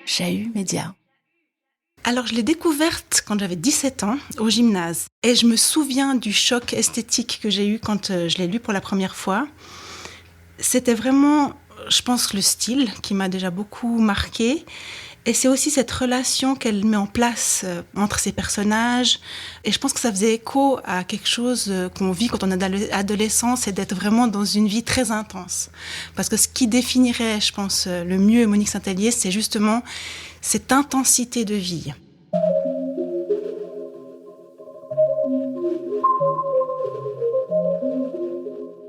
Chahut Média. Alors, je l'ai découverte quand j'avais 17 ans, au gymnase. Et je me souviens du choc esthétique que j'ai eu quand je l'ai lu pour la première fois. C'était vraiment, je pense, le style qui m'a déjà beaucoup marquée. Et c'est aussi cette relation qu'elle met en place entre ses personnages. Et je pense que ça faisait écho à quelque chose qu'on vit quand on est adolescent, c'est d'être vraiment dans une vie très intense. Parce que ce qui définirait, je pense, le mieux Monique Saint-Hélier, c'est justement cette intensité de vie.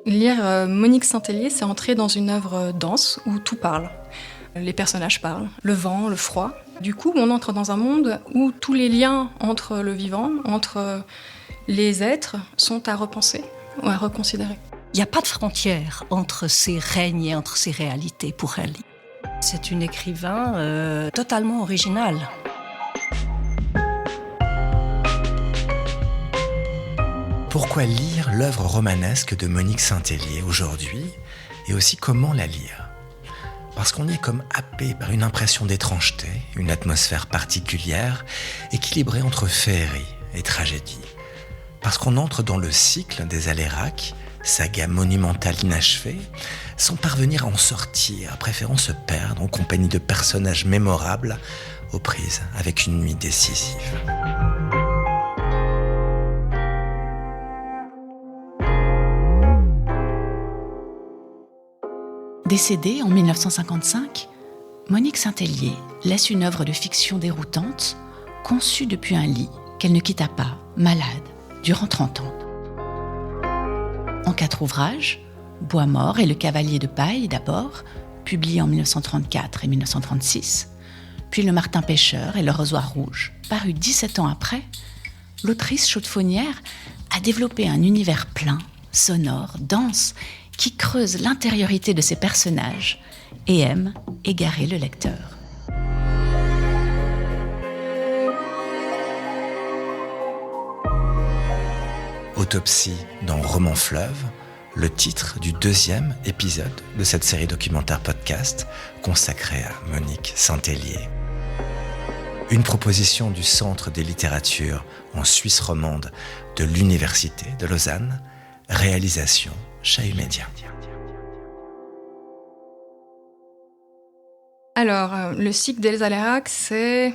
Lire Monique Saint-Hélier, c'est entrer dans une œuvre dense où tout parle. Les personnages parlent, le vent, le froid. Du coup, on entre dans un monde où tous les liens entre le vivant, entre les êtres, sont à repenser ou à reconsidérer. Il n'y a pas de frontière entre ces règnes et entre ces réalités pour elle. C'est une écrivain totalement originale. Pourquoi lire l'œuvre romanesque de Monique Saint-Hélier aujourd'hui et aussi comment la lire ? Parce qu'on y est comme happé par une impression d'étrangeté, une atmosphère particulière, équilibrée entre féerie et tragédie. Parce qu'on entre dans le cycle des Alérac, saga monumentale inachevée, sans parvenir à en sortir, préférant se perdre en compagnie de personnages mémorables, aux prises avec une nuit décisive. Décédée en 1955, Monique Saint-Hélier laisse une œuvre de fiction déroutante, conçue depuis un lit qu'elle ne quitta pas, malade, durant 30 ans. En 4 ouvrages, Bois mort et Le Cavalier de paille d'abord, publiés en 1934 et 1936, puis Le Martin pêcheur et Le Rosoir rouge, paru 17 ans après, l'autrice chaudefonnière a développé un univers plein, sonore, dense, qui creuse l'intériorité de ses personnages et aime égarer le lecteur. Autopsie dans Roman Fleuve, le titre du 2e épisode de cette série documentaire podcast consacrée à Monique Saint-Hélier. Une proposition du Centre des littératures en Suisse romande de l'Université de Lausanne, réalisation Chahut Média. Alors, le cycle des Alérac, c'est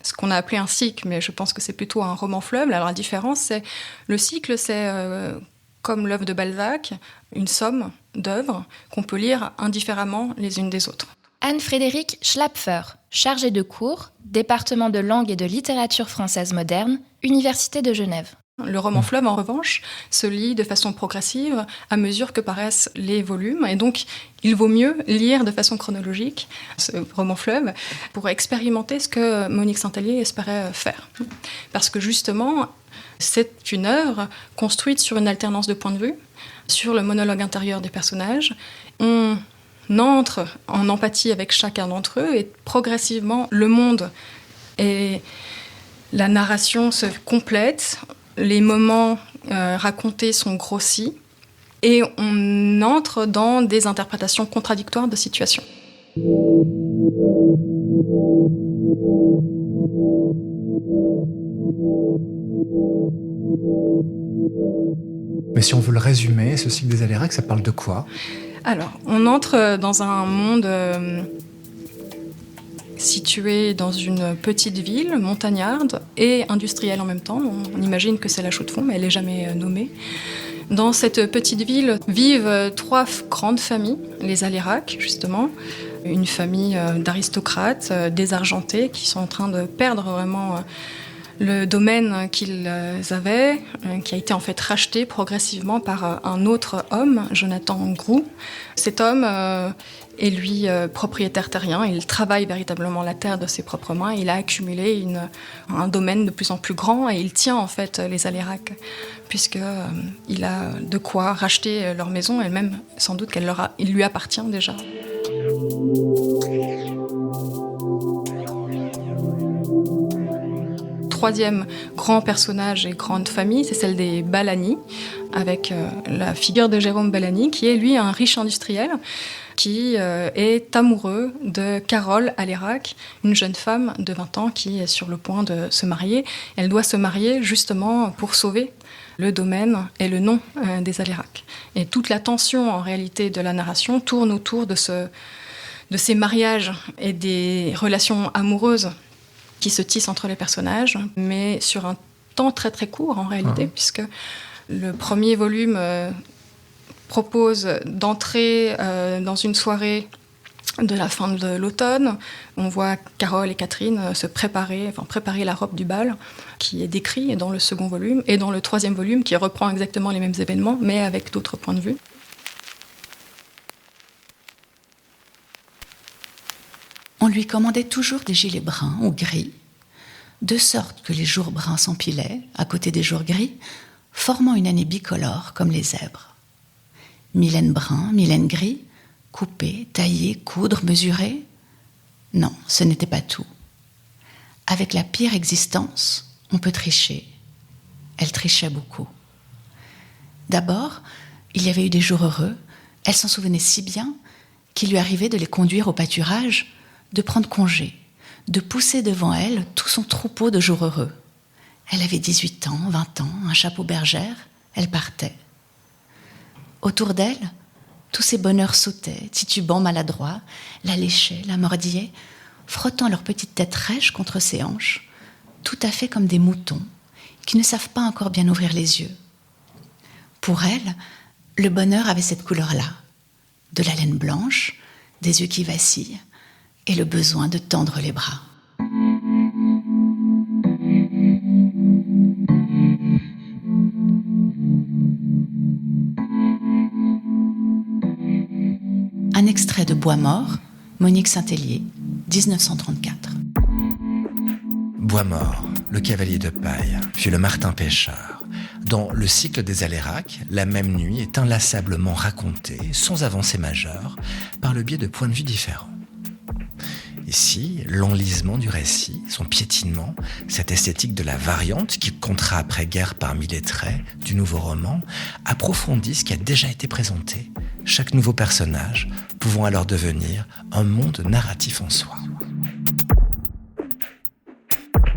ce qu'on a appelé un cycle, mais je pense que c'est plutôt un roman fleuve. Alors, la différence, c'est le cycle, c'est comme l'œuvre de Balzac, une somme d'œuvres qu'on peut lire indifféremment les unes des autres. Anne-Frédérique Schlapfer, chargée de cours, département de langue et de littérature française moderne, Université de Genève. Le roman fleuve, en revanche, se lit de façon progressive à mesure que paraissent les volumes. Et donc, il vaut mieux lire de façon chronologique ce roman fleuve pour expérimenter ce que Monique Saint-Hélier espérait faire. Parce que justement, c'est une œuvre construite sur une alternance de points de vue, sur le monologue intérieur des personnages. On entre en empathie avec chacun d'entre eux et progressivement, le monde et la narration se complètent. Les moments racontés sont grossis et on entre dans des interprétations contradictoires de situations. Mais si on veut le résumer, ce cycle des Alérac, ça parle de quoi ? Alors, on entre dans un monde situé dans une petite ville montagnarde et industrielle en même temps. On imagine que c'est la Chaux-de-Fonds, mais elle n'est jamais nommée. Dans cette petite ville vivent 3 grandes familles, les Alérac, justement. Une famille d'aristocrates désargentés qui sont en train de perdre vraiment le domaine qu'ils avaient, qui a été en fait racheté progressivement par un autre homme, Jonathan Groulx. Cet homme est lui propriétaire terrien, il travaille véritablement la terre de ses propres mains, il a accumulé un domaine de plus en plus grand et il tient en fait les Alérac, puisqu'il a de quoi racheter leur maison et même sans doute il lui appartient déjà. Troisième grand personnage et grande famille, c'est celle des Balani, avec la figure de Jérôme Balani, qui est lui un riche industriel, qui est amoureux de Carole Alérac, une jeune femme de 20 ans qui est sur le point de se marier. Elle doit se marier justement pour sauver le domaine et le nom des Alérac. Et toute la tension en réalité de la narration tourne autour de ces mariages et des relations amoureuses qui se tissent entre les personnages, mais sur un temps très très court en réalité, puisque le premier volume propose d'entrer dans une soirée de la fin de l'automne. On voit Carole et Catherine préparer la robe du bal, qui est décrit dans le second volume, et dans le troisième volume, qui reprend exactement les mêmes événements, mais avec d'autres points de vue. On lui commandait toujours des gilets bruns ou gris, de sorte que les jours bruns s'empilaient à côté des jours gris, formant une année bicolore comme les zèbres. Mylène brun, Mylène gris, couper, tailler, coudre, mesurer. Non, ce n'était pas tout. Avec la pire existence, on peut tricher. Elle trichait beaucoup. D'abord, il y avait eu des jours heureux. Elle s'en souvenait si bien qu'il lui arrivait de les conduire au pâturage, de prendre congé, de pousser devant elle tout son troupeau de jours heureux. Elle avait 18 ans, 20 ans, un chapeau bergère, elle partait. Autour d'elle, tous ces bonheurs sautaient, titubants, maladroits, la léchaient, la mordillaient, frottant leur petite tête rêche contre ses hanches, tout à fait comme des moutons qui ne savent pas encore bien ouvrir les yeux. Pour elle, le bonheur avait cette couleur-là, de la laine blanche, des yeux qui vacillent, et le besoin de tendre les bras. Un extrait de Bois mort, Monique Saint-Hélier, 1934. Bois mort, le cavalier de paille, fut le Martin pêcheur. Dans le cycle des Alérac, la même nuit est inlassablement racontée, sans avancée majeure, par le biais de points de vue différents. Ici, l'enlisement du récit, son piétinement, cette esthétique de la variante qui comptera après-guerre parmi les traits du nouveau roman, approfondit ce qui a déjà été présenté, chaque nouveau personnage pouvant alors devenir un monde narratif en soi.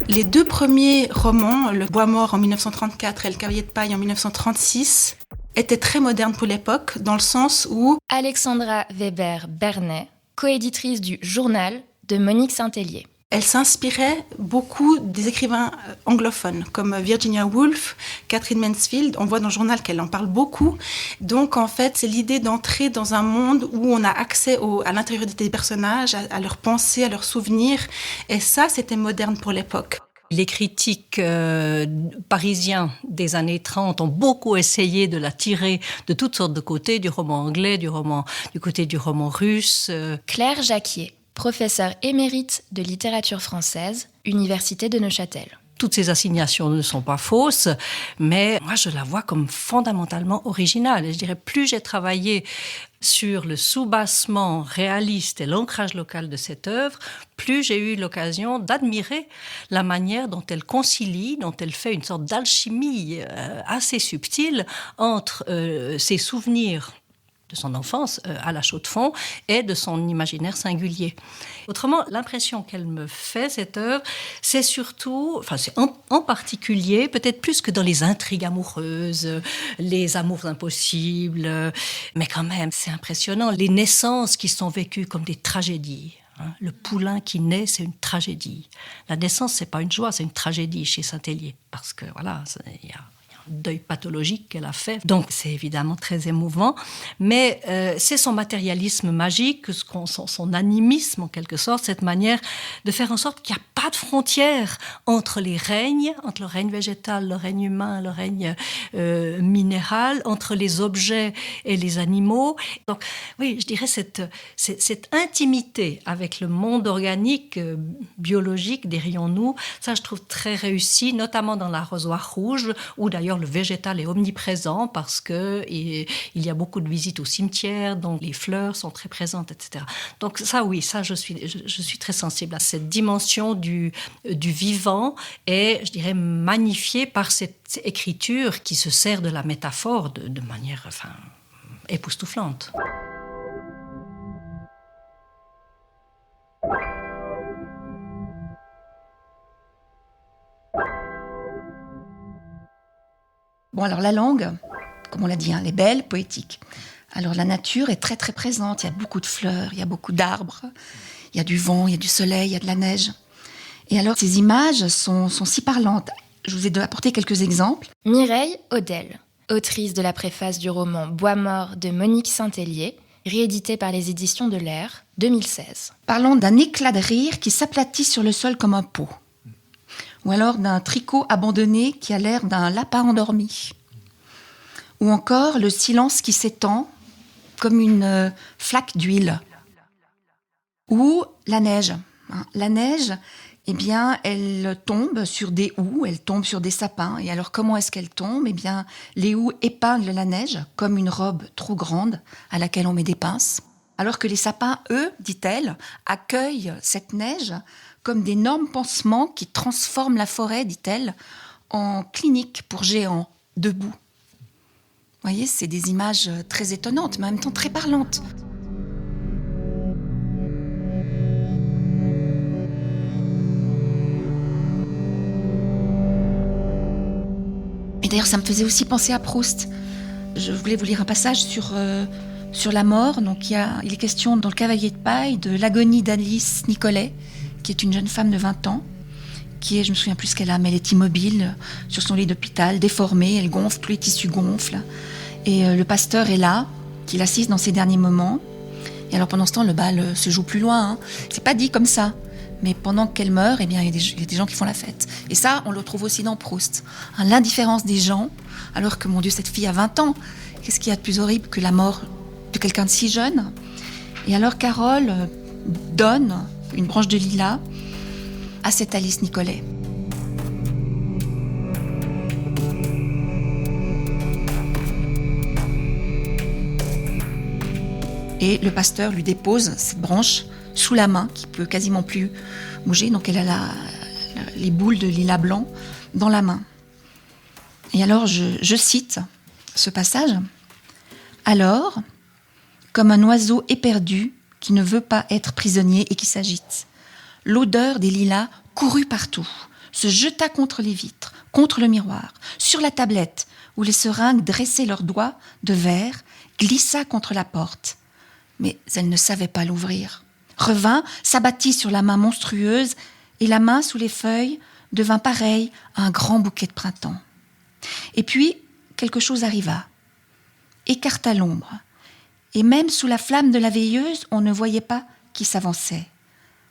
Les deux premiers romans, Le Bois mort en 1934 et Le cavalier de paille en 1936, étaient très modernes pour l'époque, dans le sens où Alexandra Weber-Bernet, coéditrice du Journal de Monique Saint-Hélier. elle s'inspirait beaucoup des écrivains anglophones, comme Virginia Woolf, Catherine Mansfield. On voit dans le journal qu'elle en parle beaucoup. Donc, en fait, c'est l'idée d'entrer dans un monde où on a accès à l'intérieur des personnages, à leurs pensées, à leurs souvenirs. Et ça, c'était moderne pour l'époque. Les critiques parisiens des années 30 ont beaucoup essayé de la tirer de toutes sortes de côtés, du roman anglais, du côté du roman russe. Claire Jacquier, professeure émérite de littérature française, Université de Neuchâtel. Toutes ces assignations ne sont pas fausses, mais moi je la vois comme fondamentalement originale. Et je dirais, plus j'ai travaillé sur le soubassement réaliste et l'ancrage local de cette œuvre, plus j'ai eu l'occasion d'admirer la manière dont elle concilie, dont elle fait une sorte d'alchimie assez subtile entre ses souvenirs de son enfance à la Chaux-de-Fonds et de son imaginaire singulier. Autrement, l'impression qu'elle me fait, cette œuvre, c'est surtout, c'est en particulier, peut-être plus que dans les intrigues amoureuses, les amours impossibles, mais quand même, c'est impressionnant, les naissances qui sont vécues comme des tragédies. Le poulain qui naît, c'est une tragédie. La naissance, c'est pas une joie, c'est une tragédie chez Saint-Hélier, parce que voilà, il y a deuil pathologique qu'elle a fait. Donc, c'est évidemment très émouvant. Mais c'est son matérialisme magique, son animisme, en quelque sorte, cette manière de faire en sorte qu'il n'y a pas de frontière entre les règnes, entre le règne végétal, le règne humain, le règne minéral, entre les objets et les animaux. Donc, oui, je dirais cette intimité avec le monde organique, biologique, dirions-nous, ça, je trouve très réussi, notamment dans l'Arrosoir rouge, où d'ailleurs le végétal est omniprésent parce que il y a beaucoup de visites au cimetière, donc les fleurs sont très présentes, etc. Donc ça, oui, ça, je suis très sensible à cette dimension du vivant et, je dirais, magnifiée par cette écriture qui se sert de la métaphore de manière époustouflante. Bon, alors la langue, comme on l'a dit, elle est belle, poétique. Alors la nature est très très présente, il y a beaucoup de fleurs, il y a beaucoup d'arbres, il y a du vent, il y a du soleil, il y a de la neige. Et alors ces images sont si parlantes. Je vous ai apporté quelques exemples. Mireille Odel, autrice de la préface du roman Bois mort de Monique Saint-Hélier, réédité par les éditions de l'Air, 2016. Parlons d'un éclat de rire qui s'aplatit sur le sol comme un pot. Ou alors d'un tricot abandonné qui a l'air d'un lapin endormi. Ou encore le silence qui s'étend comme une flaque d'huile. Ou la neige. La neige, eh bien, elle tombe sur des houes, elle tombe sur des sapins. Et alors, comment est-ce qu'elle tombe ? Eh bien, les houes épinglent la neige comme une robe trop grande à laquelle on met des pinces. Alors que les sapins, eux, dit-elle, accueillent cette neige comme d'énormes pansements qui transforment la forêt, dit-elle, en clinique pour géants, debout. Vous voyez, c'est des images très étonnantes, mais en même temps très parlantes. Et d'ailleurs, ça me faisait aussi penser à Proust. Je voulais vous lire un passage sur la mort. Donc, il est question dans Le Cavalier de paille de l'agonie d'Alice Nicolet, qui est une jeune femme de 20 ans, qui est, je me souviens plus ce qu'elle a, mais elle est immobile sur son lit d'hôpital, déformée, elle gonfle, tous les tissus gonflent. Et le pasteur est là, qui l'assiste dans ses derniers moments. Et alors pendant ce temps, le bal se joue plus loin. C'est pas dit comme ça. Mais pendant qu'elle meurt, eh bien, il y a des gens qui font la fête. Et ça, on le retrouve aussi dans Proust. L'indifférence des gens, alors que, mon Dieu, cette fille a 20 ans. Qu'est-ce qu'il y a de plus horrible que la mort de quelqu'un de si jeune ? Et alors Carole donne une branche de lilas à cette Alice Nicolet. Et le pasteur lui dépose cette branche sous la main, qui peut quasiment plus bouger. Donc elle a les boules de lilas blanc dans la main. Et alors je cite ce passage. « Alors, comme un oiseau éperdu qui ne veut pas être prisonnier et qui s'agite, l'odeur des lilas courut partout, se jeta contre les vitres, contre le miroir, sur la tablette où les seringues dressaient leurs doigts de verre, glissa contre la porte. Mais elle ne savait pas l'ouvrir. Revint, s'abattit sur la main monstrueuse, et la main sous les feuilles devint pareille à un grand bouquet de printemps. Et puis, quelque chose arriva, écarta l'ombre, et même sous la flamme de la veilleuse, on ne voyait pas qui s'avançait.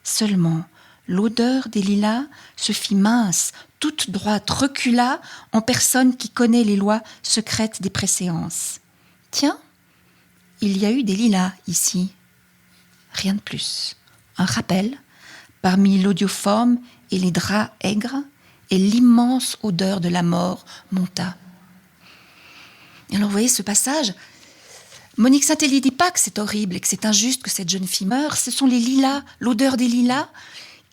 Seulement, l'odeur des lilas se fit mince, toute droite, recula en personne qui connaît les lois secrètes des préséances. Tiens, il y a eu des lilas ici. Rien de plus. Un rappel, parmi l'audioforme et les draps aigres, et l'immense odeur de la mort monta. Et alors, vous voyez ce passage, Monique Saint-Hélier dit pas que c'est horrible et que c'est injuste que cette jeune fille meure. Ce sont les lilas, l'odeur des lilas,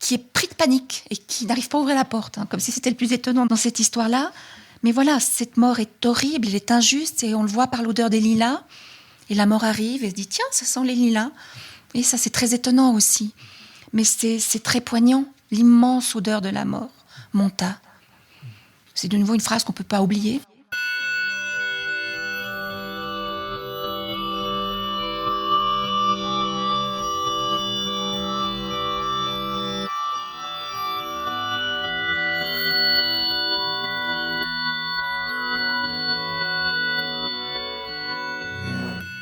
qui est pris de panique et qui n'arrive pas à ouvrir la porte, comme si c'était le plus étonnant dans cette histoire-là. Mais voilà, cette mort est horrible, elle est injuste, et on le voit par l'odeur des lilas. Et la mort arrive et se dit, tiens, ça sent les lilas. Et ça, c'est très étonnant aussi. Mais c'est très poignant. L'immense odeur de la mort monta. C'est de nouveau une phrase qu'on ne peut pas oublier.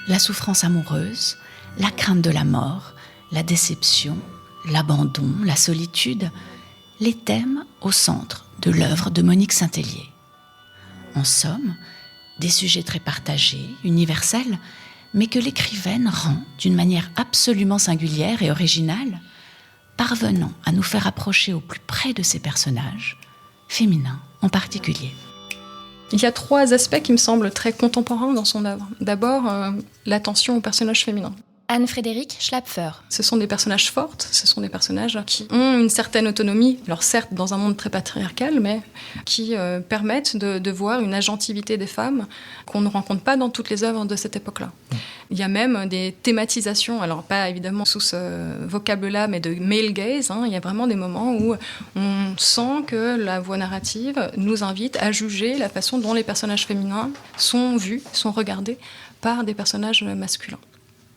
La souffrance amoureuse, la crainte de la mort, la déception, l'abandon, la solitude, les thèmes au centre de l'œuvre de Monique Saint-Hélier. En somme, des sujets très partagés, universels, mais que l'écrivaine rend d'une manière absolument singulière et originale, parvenant à nous faire approcher au plus près de ces personnages, féminins en particulier. Il y a 3 aspects qui me semblent très contemporains dans son œuvre. D'abord, l'attention au personnage féminin. Anne-Frédérique Schlapfer. Ce sont des personnages fortes, ce sont des personnages qui ont une certaine autonomie, alors certes dans un monde très patriarcal, mais qui permettent de voir une agentivité des femmes qu'on ne rencontre pas dans toutes les œuvres de cette époque-là. Il y a même des thématisations, alors pas évidemment sous ce vocable-là, mais de male gaze. Il y a vraiment des moments où on sent que la voix narrative nous invite à juger la façon dont les personnages féminins sont vus, sont regardés par des personnages masculins.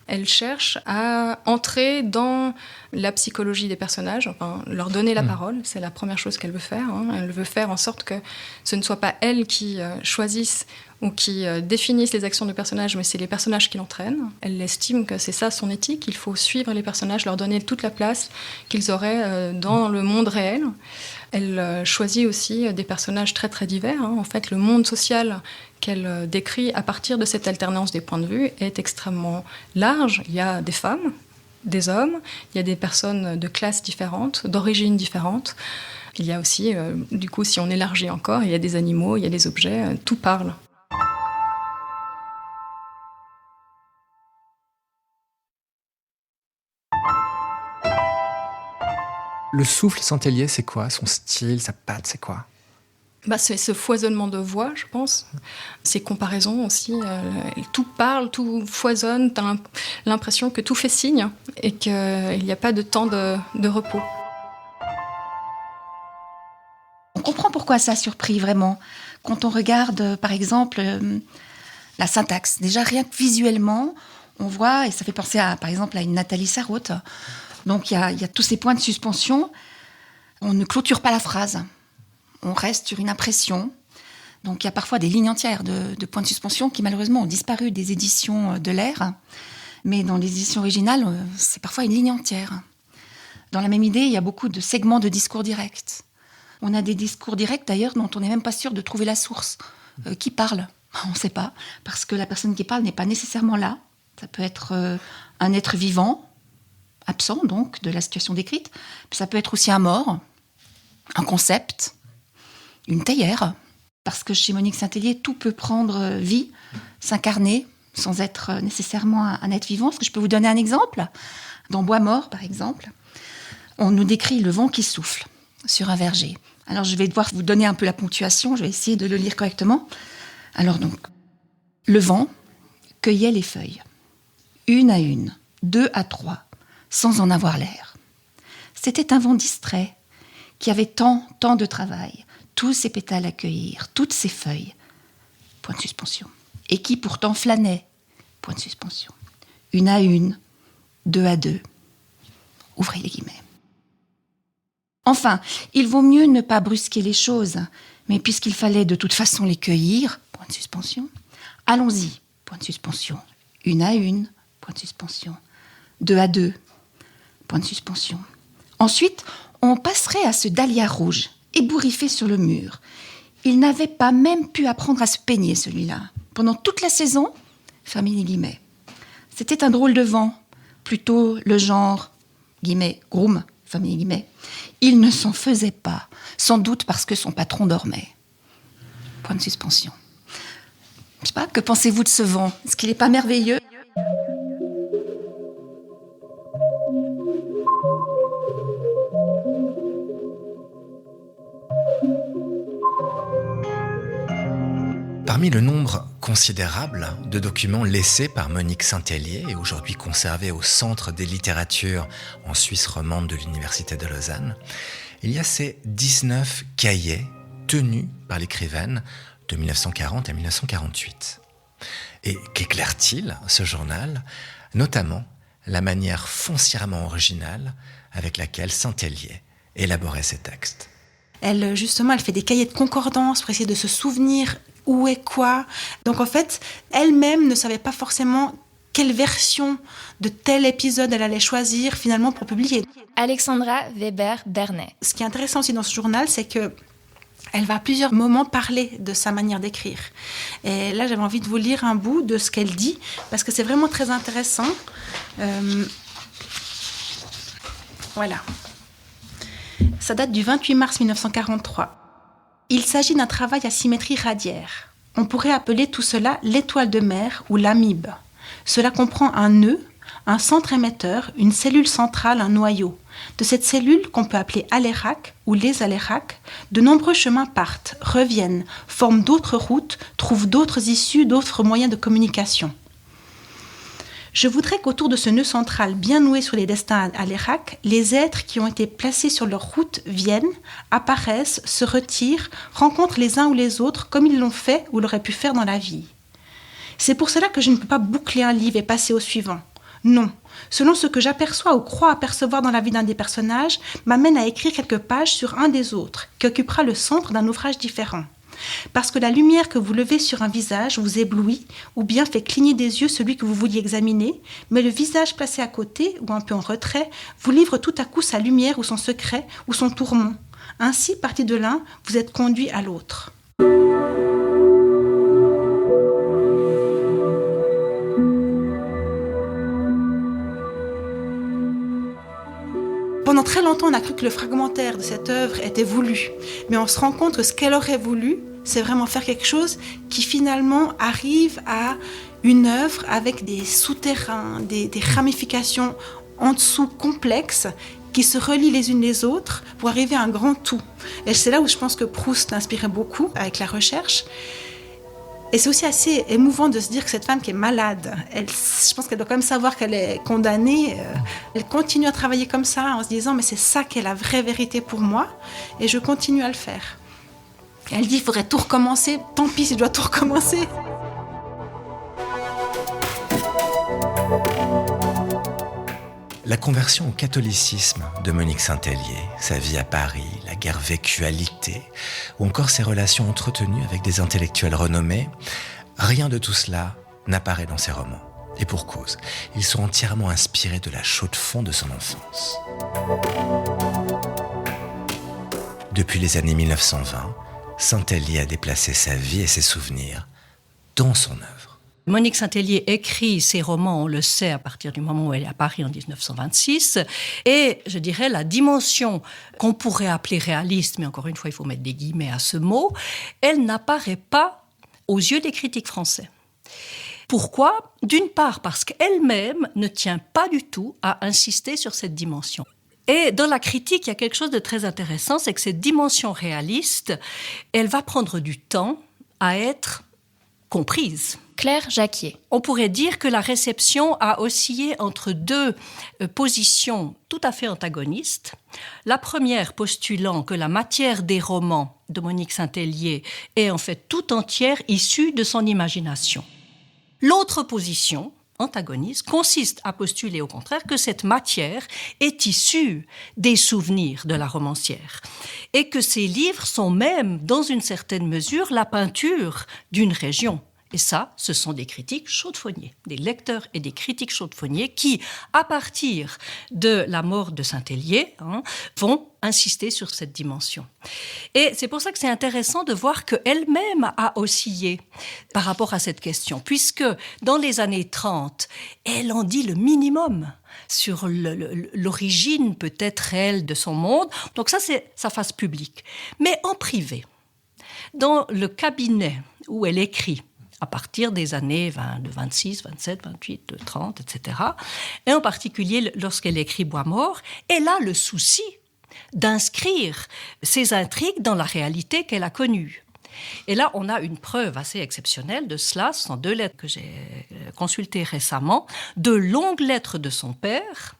Elle cherche à entrer dans la psychologie des personnages, enfin, leur donner la parole, c'est la première chose qu'elle veut faire. Elle veut faire en sorte que ce ne soit pas elles qui choisissent ou qui définissent les actions du personnage, mais c'est les personnages qui l'entraînent. Elle estime que c'est ça son éthique, il faut suivre les personnages, leur donner toute la place qu'ils auraient dans le monde réel. Elle choisit aussi des personnages très très divers. En fait, le monde social qu'elle décrit à partir de cette alternance des points de vue est extrêmement large. Il y a des femmes, des hommes, il y a des personnes de classes différentes, d'origines différentes. Il y a aussi, du coup, si on élargit encore, il y a des animaux, il y a des objets, tout parle. Le souffle Santellier, c'est quoi? Son style, sa patte, c'est quoi? C'est ce foisonnement de voix, je pense. Ces comparaisons aussi. Tout parle, tout foisonne. Tu as l'impression que tout fait signe et qu'il n'y a pas de temps de repos. On comprend pourquoi ça a surpris vraiment. Quand on regarde, par exemple, la syntaxe. Déjà, rien que visuellement, on voit, et ça fait penser par exemple à une Nathalie Sarraute. Donc il y a tous ces points de suspension. On ne clôture pas la phrase. On reste sur une impression. Donc il y a parfois des lignes entières de points de suspension qui malheureusement ont disparu des éditions de l'Air. Mais dans les éditions originales, c'est parfois une ligne entière. Dans la même idée, il y a beaucoup de segments de discours directs. On a des discours directs d'ailleurs dont on n'est même pas sûr de trouver la source. Qui parle? On ne sait pas. Parce que la personne qui parle n'est pas nécessairement là. Ça peut être un être vivant, absent donc de la situation décrite. Ça peut être aussi un mort, un concept, une théière. Parce que chez Monique Saint-Hélier, tout peut prendre vie, s'incarner, sans être nécessairement un être vivant. Est-ce que je peux vous donner un exemple? Dans Bois mort, par exemple, on nous décrit le vent qui souffle sur un verger. Alors je vais devoir vous donner un peu la ponctuation, je vais essayer de le lire correctement. Alors donc, le vent cueillait les feuilles, une à une, 2 à 3, sans en avoir l'air. C'était un vent distrait, qui avait tant de travail, tous ses pétales à cueillir, toutes ses feuilles, point de suspension, et qui pourtant flânait, point de suspension, une à une, 2 à 2, ouvrez les guillemets. Enfin, il vaut mieux ne pas brusquer les choses, mais puisqu'il fallait de toute façon les cueillir, point de suspension, allons-y, point de suspension, une à une, point de suspension, 2 à 2, point de suspension. Ensuite, on passerait à ce dahlia rouge, ébouriffé sur le mur. Il n'avait pas même pu apprendre à se peigner, celui-là. Pendant toute la saison, fermez les guillemets. C'était un drôle de vent, plutôt le genre, guillemets, groom, fermez les guillemets. Il ne s'en faisait pas, sans doute parce que son patron dormait. Point de suspension. Je sais pas, que pensez-vous de ce vent? Est-ce qu'il n'est pas merveilleux? Parmi le nombre considérable de documents laissés par Monique Saint-Hélier et aujourd'hui conservés au Centre des littératures en Suisse romande de l'Université de Lausanne, il y a ces 19 cahiers tenus par l'écrivaine de 1940 à 1948. Et qu'éclaire-t-il, ce journal? Notamment la manière foncièrement originale avec laquelle Saint-Hélier élaborait ses textes. Elle fait des cahiers de concordance pour essayer de se souvenir où est quoi. Donc en fait, elle-même ne savait pas forcément quelle version de tel épisode elle allait choisir finalement pour publier. Alexandra Weber-Bernet. Ce qui est intéressant aussi dans ce journal, c'est que elle va à plusieurs moments parler de sa manière d'écrire. Et là, j'avais envie de vous lire un bout de ce qu'elle dit, parce que c'est vraiment très intéressant. Voilà. Ça date du 28 mars 1943. Il s'agit d'un travail à symétrie radiaire. On pourrait appeler tout cela l'étoile de mer ou l'amibe. Cela comprend un nœud, un centre émetteur, une cellule centrale, un noyau. De cette cellule, qu'on peut appeler alérac ou les aléracs, de nombreux chemins partent, reviennent, forment d'autres routes, trouvent d'autres issues, d'autres moyens de communication. Je voudrais qu'autour de ce nœud central bien noué sur les destins aléracs, les êtres qui ont été placés sur leur route viennent, apparaissent, se retirent, rencontrent les uns ou les autres comme ils l'ont fait ou l'auraient pu faire dans la vie. C'est pour cela que je ne peux pas boucler un livre et passer au suivant. Non, selon ce que j'aperçois ou crois apercevoir dans la vie d'un des personnages, m'amène à écrire quelques pages sur un des autres, qui occupera le centre d'un ouvrage différent. Parce que la lumière que vous levez sur un visage vous éblouit ou bien fait cligner des yeux celui que vous vouliez examiner, mais le visage placé à côté ou un peu en retrait vous livre tout à coup sa lumière ou son secret ou son tourment. Ainsi, parti de l'un, vous êtes conduit à l'autre. Pendant très longtemps, on a cru que le fragmentaire de cette œuvre était voulu. Mais on se rend compte que ce qu'elle aurait voulu, c'est vraiment faire quelque chose qui finalement arrive à une œuvre avec des souterrains, des ramifications en dessous complexes qui se relient les unes les autres pour arriver à un grand tout. Et c'est là où je pense que Proust inspirait beaucoup avec la recherche. Et c'est aussi assez émouvant de se dire que cette femme qui est malade, je pense qu'elle doit quand même savoir qu'elle est condamnée. Elle continue à travailler comme ça en se disant « mais c'est ça qui est la vraie vérité pour moi et je continue à le faire ». Elle dit « il faudrait tout recommencer, tant pis si je dois tout recommencer ». La conversion au catholicisme de Monique Saint-Hélier, sa vie à Paris, la guerre vécue à Litté, ou encore ses relations entretenues avec des intellectuels renommés, rien de tout cela n'apparaît dans ses romans. Et pour cause, ils sont entièrement inspirés de la chaux-de-fonds de son enfance. Depuis les années 1920, Saint-Hélier a déplacé sa vie et ses souvenirs dans son œuvre. Monique Saint-Hélier écrit ses romans, on le sait, à partir du moment où elle est à Paris en 1926. Et je dirais la dimension qu'on pourrait appeler réaliste, mais encore une fois, il faut mettre des guillemets à ce mot, elle n'apparaît pas aux yeux des critiques français. Pourquoi ? D'une part, parce qu'elle-même ne tient pas du tout à insister sur cette dimension. Et dans la critique, il y a quelque chose de très intéressant, c'est que cette dimension réaliste, elle va prendre du temps à être comprise. Claire Jacquier. On pourrait dire que la réception a oscillé entre deux positions tout à fait antagonistes. La première postulant que la matière des romans de Monique Saint-Hélier est en fait tout entière issue de son imagination. L'autre position, antagoniste, consiste à postuler au contraire que cette matière est issue des souvenirs de la romancière et que ces livres sont même, dans une certaine mesure, la peinture d'une région. Et ça, ce sont des critiques chaudefonniers, des lecteurs et des critiques chaudefonniers qui, à partir de la mort de Saint-Hélier, vont insister sur cette dimension. Et c'est pour ça que c'est intéressant de voir qu'elle-même a oscillé par rapport à cette question, puisque dans les années 30, elle en dit le minimum sur l'origine peut-être réelle de son monde. Donc ça, c'est sa face publique. Mais en privé, dans le cabinet où elle écrit, à partir des années 26, 27, 28, 30, etc. Et en particulier, lorsqu'elle écrit Bois-mort, elle a le souci d'inscrire ces intrigues dans la réalité qu'elle a connue. Et là, on a une preuve assez exceptionnelle de cela. Ce sont 2 lettres que j'ai consultées récemment, 2 longues lettres de son père,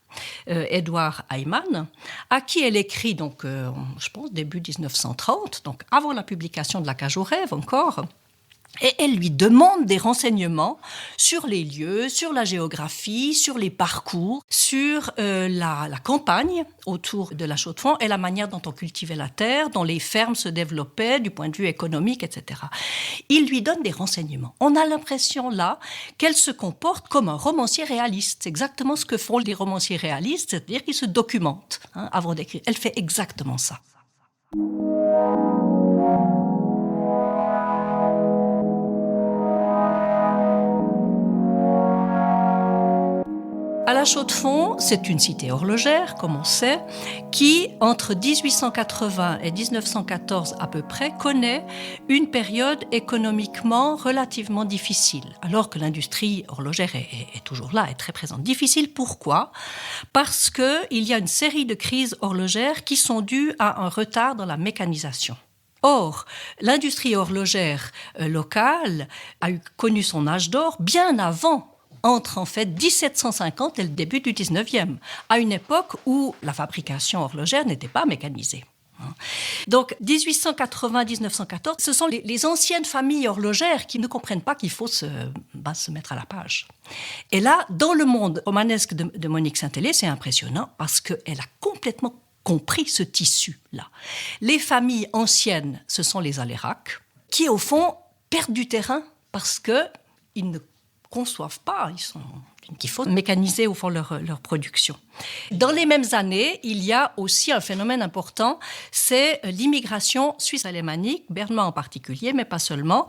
Édouard Hayman, à qui elle écrit, donc, je pense, début 1930, donc avant la publication de La Cage aux rêves encore. Et elle lui demande des renseignements sur les lieux, sur la géographie, sur les parcours, sur la campagne autour de la Chaux-de-Fonds et la manière dont on cultivait la terre, dont les fermes se développaient du point de vue économique, etc. Il lui donne des renseignements. On a l'impression là qu'elle se comporte comme un romancier réaliste. C'est exactement ce que font les romanciers réalistes, c'est-à-dire qu'ils se documentent avant d'écrire. Elle fait exactement ça. À La Chaux-de-Fonds, c'est une cité horlogère, comme on sait, qui, entre 1880 et 1914 à peu près, connaît une période économiquement relativement difficile, alors que l'industrie horlogère est toujours là, est très présente. Difficile, pourquoi ? Parce qu'il y a une série de crises horlogères qui sont dues à un retard dans la mécanisation. Or, l'industrie horlogère locale a connu son âge d'or bien avant, entre en fait 1750 et le début du 19e, à une époque où la fabrication horlogère n'était pas mécanisée. Donc 1880-1914, ce sont les anciennes familles horlogères qui ne comprennent pas qu'il faut se mettre à la page. Et là, dans le monde romanesque de Monique Saint-Hélier, c'est impressionnant parce qu'elle a complètement compris ce tissu-là. Les familles anciennes, ce sont les Alérac, qui au fond perdent du terrain parce qu'ils ne conçoivent pas, qu'il faut mécaniser au fond leur production. Dans les mêmes années, il y a aussi un phénomène important, c'est l'immigration suisse-alémanique, bernois en particulier, mais pas seulement,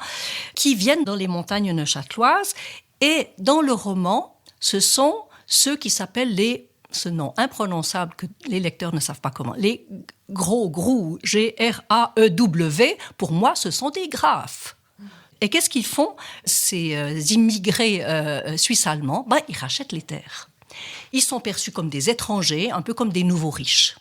qui viennent dans les montagnes neuchâteloises. Et dans le roman, ce sont ceux qui s'appellent ce nom imprononçable que les lecteurs ne savent pas comment, les grous, G-R-A-E-W, pour moi, ce sont des graphes. Et qu'est-ce qu'ils font, ces immigrés suisses-allemands ? Ils rachètent les terres. Ils sont perçus comme des étrangers, un peu comme des nouveaux riches.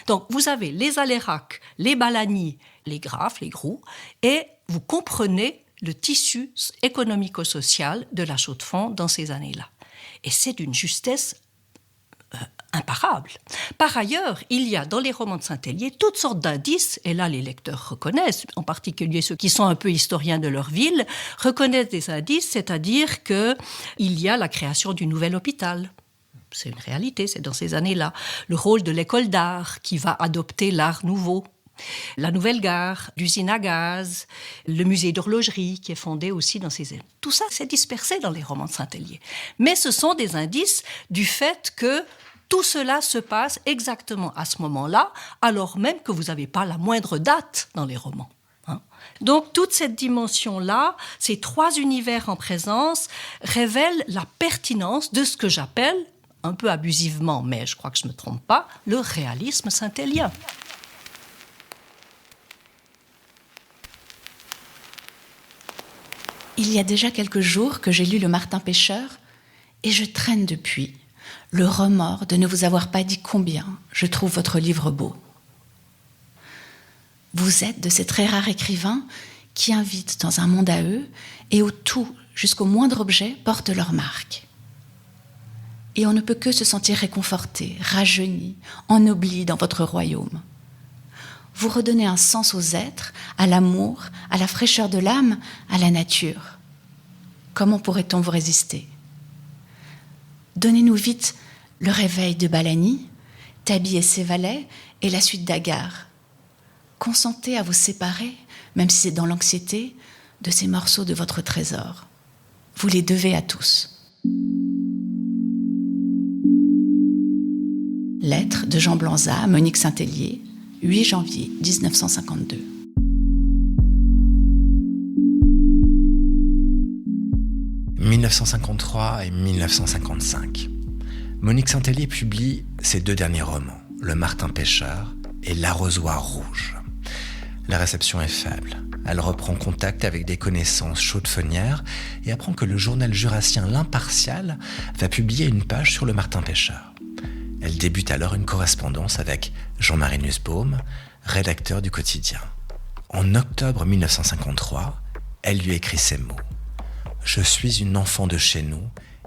Donc, vous avez les Alérac, les Balagny, les graphes, les grous, et vous comprenez le tissu économico-social de la Chaux-de-Fonds dans ces années-là. Et c'est d'une justesse imparable. Par ailleurs, il y a dans les romans de Saint-Hélier toutes sortes d'indices, et là les lecteurs reconnaissent, en particulier ceux qui sont un peu historiens de leur ville, reconnaissent des indices, c'est-à-dire qu'il y a la création du nouvel hôpital. C'est une réalité, c'est dans ces années-là. Le rôle de l'école d'art qui va adopter l'art nouveau. La nouvelle gare, l'usine à gaz, le musée d'horlogerie qui est fondé aussi dans ces années. Tout ça, c'est dispersé dans les romans de Saint-Hélier. Mais ce sont des indices du fait que tout cela se passe exactement à ce moment-là, alors même que vous n'avez pas la moindre date dans les romans. Donc, toute cette dimension-là, ces trois univers en présence, révèlent la pertinence de ce que j'appelle, un peu abusivement, mais je crois que je ne me trompe pas, le réalisme saint-hélien. Il y a déjà quelques jours que j'ai lu Le Martin Pêcheur et je traîne depuis le remords de ne vous avoir pas dit combien je trouve votre livre beau. Vous êtes de ces très rares écrivains qui invitent dans un monde à eux et où tout, jusqu'au moindre objet, porte leur marque. Et on ne peut que se sentir réconforté, rajeuni, ennobli dans votre royaume. Vous redonnez un sens aux êtres, à l'amour, à la fraîcheur de l'âme, à la nature. Comment pourrait-on vous résister ? Donnez-nous vite le réveil de Balagny, Thabie et ses valets et la suite d'Agar. Consentez à vous séparer, même si c'est dans l'anxiété, de ces morceaux de votre trésor. Vous les devez à tous. Lettre de Jean Blanza à Monique Saint-Hélier, 8 janvier 1952. « 1953 et 1955. Monique Saint-Hélier publie ses deux derniers romans, Le Martin Pêcheur et L'Arrosoir rouge. La réception est faible. Elle reprend contact avec des connaissances chaudefonnières et apprend que le journal jurassien L'Impartial va publier une page sur le Martin Pêcheur. Elle débute alors une correspondance avec Jean-Marie Nussbaum, rédacteur du quotidien. En octobre 1953, elle lui écrit ces mots. « Je suis une enfant de chez nous,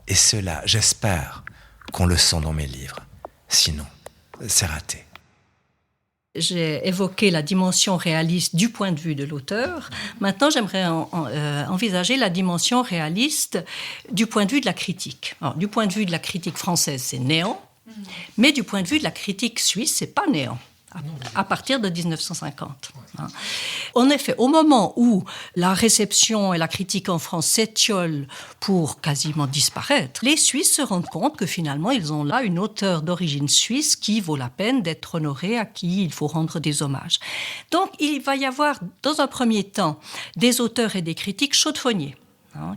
et cela, j'espère, qu'on le sent dans mes livres. Sinon, c'est raté. » J'ai évoqué la dimension réaliste du point de vue de l'auteur. Maintenant, j'aimerais envisager la dimension réaliste du point de vue de la critique. Alors, du point de vue de la critique française, c'est néant, mais du point de vue de la critique suisse, c'est pas néant. À partir de 1950. En effet, au moment où la réception et la critique en France s'étiolent pour quasiment disparaître, les Suisses se rendent compte que finalement, ils ont là une auteure d'origine suisse qui vaut la peine d'être honorée, à qui il faut rendre des hommages. Donc, il va y avoir, dans un premier temps, des auteurs et des critiques chaudefonniers.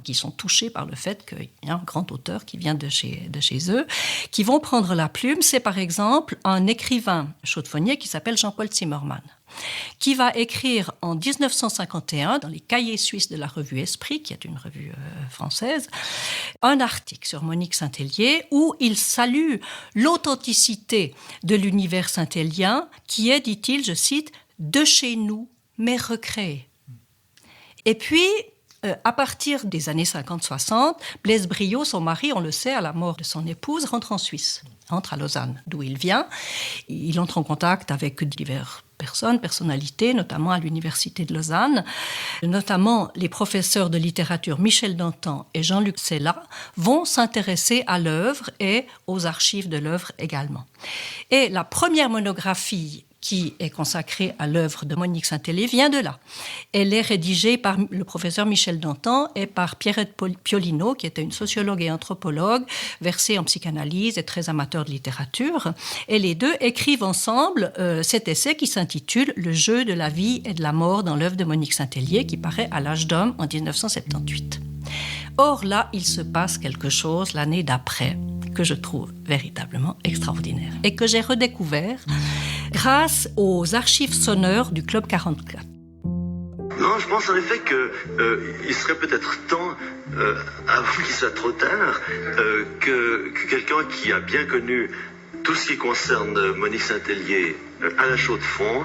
qui sont touchés par le fait qu'il y a un grand auteur qui vient de chez eux, qui vont prendre la plume. C'est par exemple un écrivain chaudefonnier qui s'appelle Jean-Paul Zimmermann, qui va écrire en 1951, dans les cahiers suisses de la revue Esprit, qui est une revue française, un article sur Monique Saint-Hélier où il salue l'authenticité de l'univers saint-hélien qui est, dit-il, je cite, « de chez nous, mais recréé ». Et puis, à partir des années 50-60, Blaise Briot, son mari, on le sait, à la mort de son épouse, rentre en Suisse, rentre à Lausanne, d'où il vient. Il entre en contact avec diverses personnalités, notamment à l'Université de Lausanne. Notamment, les professeurs de littérature Michel Dantan et Jean-Luc Sella vont s'intéresser à l'œuvre et aux archives de l'œuvre également. Et la première monographie qui est consacrée à l'œuvre de Monique Saint-Hélier vient de là. Elle est rédigée par le professeur Michel Dantan et par Pierrette Piolino, qui était une sociologue et anthropologue, versée en psychanalyse et très amateur de littérature. Et les deux écrivent ensemble cet essai qui s'intitule « Le jeu de la vie et de la mort dans l'œuvre de Monique Saint-Hélier » qui paraît à l'Âge d'Homme en 1978. Or là, il se passe quelque chose l'année d'après que je trouve véritablement extraordinaire et que j'ai redécouvert grâce aux archives sonores du Club 44. Non, je pense en effet qu'il serait peut-être temps, avant qu'il soit trop tard, que quelqu'un qui a bien connu tout ce qui concerne Monique Saint-Hélier à la Chaux-de-Fonds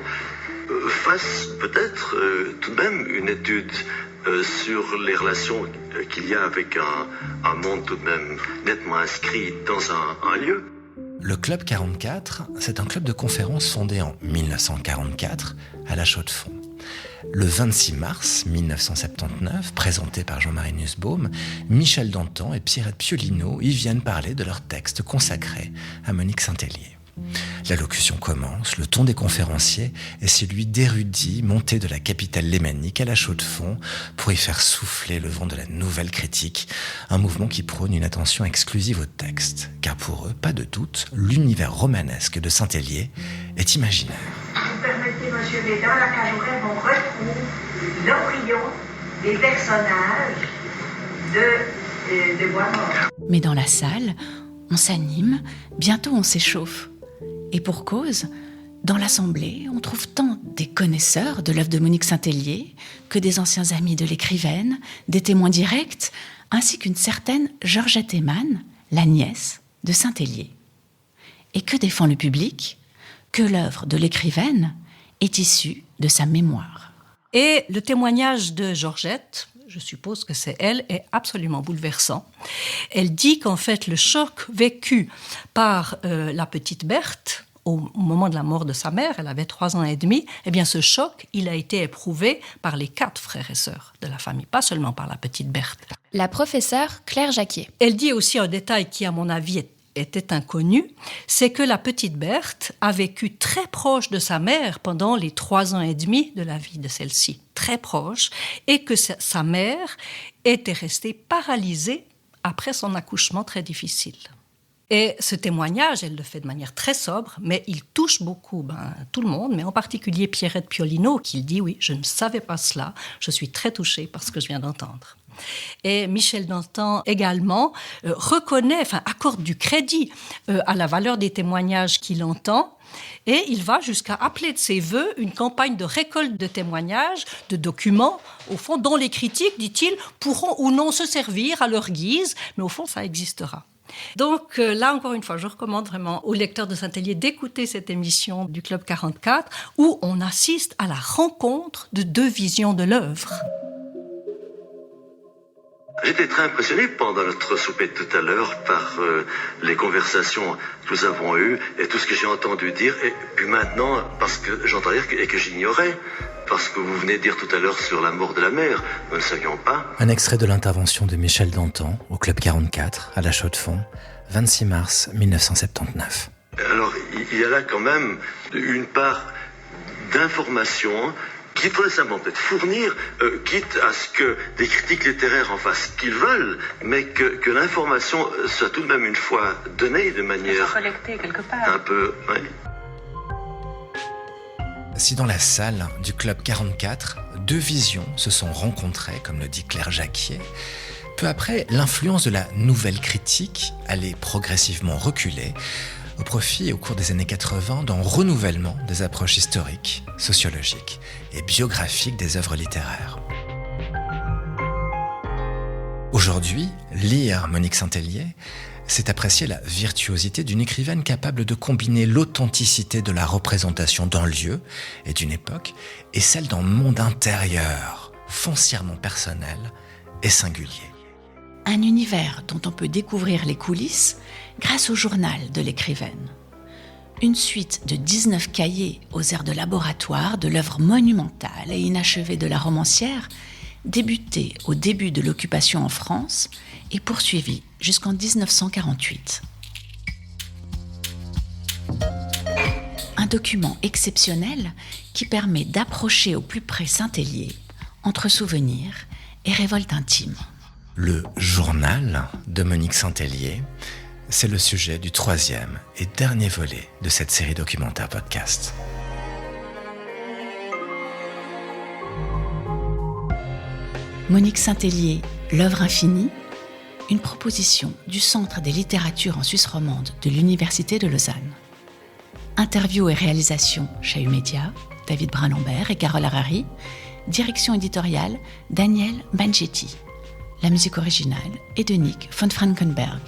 fasse peut-être tout de même une étude sur les relations qu'il y a avec un monde tout de même nettement inscrit dans un lieu. Le Club 44, c'est un club de conférences fondé en 1944 à la Chaux-de-Fonds. Le 26 mars 1979, présenté par Jean-Marie Nussbaum, Michel Dantan et Pierrette Piolino y viennent parler de leur texte consacré à Monique Saint-Hélier. L'allocution commence, le ton des conférenciers est celui d'érudits montés de la capitale lémanique à la Chaux-de-Fonds pour y faire souffler le vent de la nouvelle critique, un mouvement qui prône une attention exclusive au texte, car pour eux, pas de doute, l'univers romanesque de Saint-Hélier est imaginaire. Vous permettez, monsieur Bédard, là, qu'à Jaurès, on retrouve l'embryon des personnages de Bois-Mort. Mais dans la salle, on s'anime, bientôt on s'échauffe. Et pour cause, dans l'Assemblée, on trouve tant des connaisseurs de l'œuvre de Monique Saint-Hélier que des anciens amis de l'écrivaine, des témoins directs, ainsi qu'une certaine Georgette Eyman, la nièce de Saint-Hélier. Et que défend le public ? Que l'œuvre de l'écrivaine est issue de sa mémoire. Et le témoignage de Georgette, je suppose que c'est elle, est absolument bouleversant. Elle dit qu'en fait, le choc vécu par la petite Berthe, au moment de la mort de sa mère, elle avait 3 ans et demi, eh bien ce choc, il a été éprouvé par les 4 frères et sœurs de la famille, pas seulement par la petite Berthe. La professeure Claire Jacquier. Elle dit aussi un détail qui, à mon avis, était inconnu, c'est que la petite Berthe a vécu très proche de sa mère pendant les 3 ans et demi de la vie de celle-ci, très proche, et que sa mère était restée paralysée après son accouchement très difficile. Et ce témoignage, elle le fait de manière très sobre, mais il touche beaucoup tout le monde, mais en particulier Pierrette Piolino, qui dit « Oui, je ne savais pas cela, je suis très touchée par ce que je viens d'entendre ». Et Michel Dantan également accorde du crédit à la valeur des témoignages qu'il entend, et il va jusqu'à appeler de ses voeux une campagne de récolte de témoignages, de documents, au fond, dont les critiques, dit-il, pourront ou non se servir à leur guise, mais au fond, ça existera. Donc là, encore une fois, je recommande vraiment aux lecteurs de Saint-Hélier d'écouter cette émission du Club 44 où on assiste à la rencontre de 2 visions de l'œuvre. J'étais très impressionné pendant notre souper tout à l'heure par les conversations que nous avons eues et tout ce que j'ai entendu dire. Et puis maintenant, parce que j'entends dire et que j'ignorais, parce que vous venez de dire tout à l'heure sur la mort de la mère, nous ne savions pas. Un extrait de l'intervention de Michel Dantan au Club 44 à la Chaux-de-Fonds, 26 mars 1979. Alors, il y a là quand même une part d'information qu'il faudrait simplement peut-être fournir, quitte à ce que des critiques littéraires en fassent ce qu'ils veulent, mais que l'information soit tout de même une fois donnée de manière collectée quelque part. Un peu... Ouais. Si dans la salle du Club 44, deux visions se sont rencontrées, comme le dit Claire Jacquier, peu après, l'influence de la nouvelle critique allait progressivement reculer au profit, au cours des années 80, d'un renouvellement des approches historiques, sociologiques et biographiques des œuvres littéraires. Aujourd'hui, lire Monique Saint-Hélier, c'est apprécier la virtuosité d'une écrivaine capable de combiner l'authenticité de la représentation d'un lieu et d'une époque et celle d'un monde intérieur, foncièrement personnel et singulier. Un univers dont on peut découvrir les coulisses grâce au journal de l'écrivaine. Une suite de 19 cahiers aux airs de laboratoire de l'œuvre monumentale et inachevée de la romancière, débutée au début de l'occupation en France et poursuivie jusqu'en 1948. Un document exceptionnel qui permet d'approcher au plus près Saint-Hélier entre souvenirs et révolte intime. Le journal de Monique Saint-Hélier, c'est le sujet du 3e et dernier volet de cette série documentaire podcast. Monique Saint-Hélier, l'œuvre infinie, une proposition du Centre des littératures en Suisse romande de l'Université de Lausanne. Interview et réalisation Chahut Média, David Brun-Lambert et Carole Harari. Direction éditoriale Daniel Banchetti. La musique originale est de Nick von Frankenberg.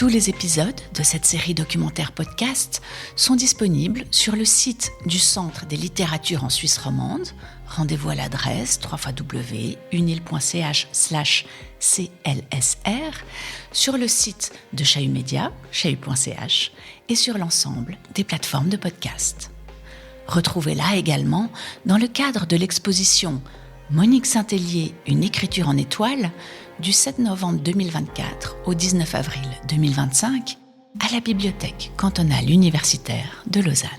Tous les épisodes de cette série documentaire podcast sont disponibles sur le site du Centre des littératures en Suisse romande. Rendez-vous à l'adresse www.unil.ch/clsr, sur le site de Chahut Média, chahut.ch, et sur l'ensemble des plateformes de podcast. Retrouvez-la également dans le cadre de l'exposition Monique Saint-Hélier, une écriture en étoiles, du 7 novembre 2024 au 19 avril 2025 à la Bibliothèque cantonale universitaire de Lausanne.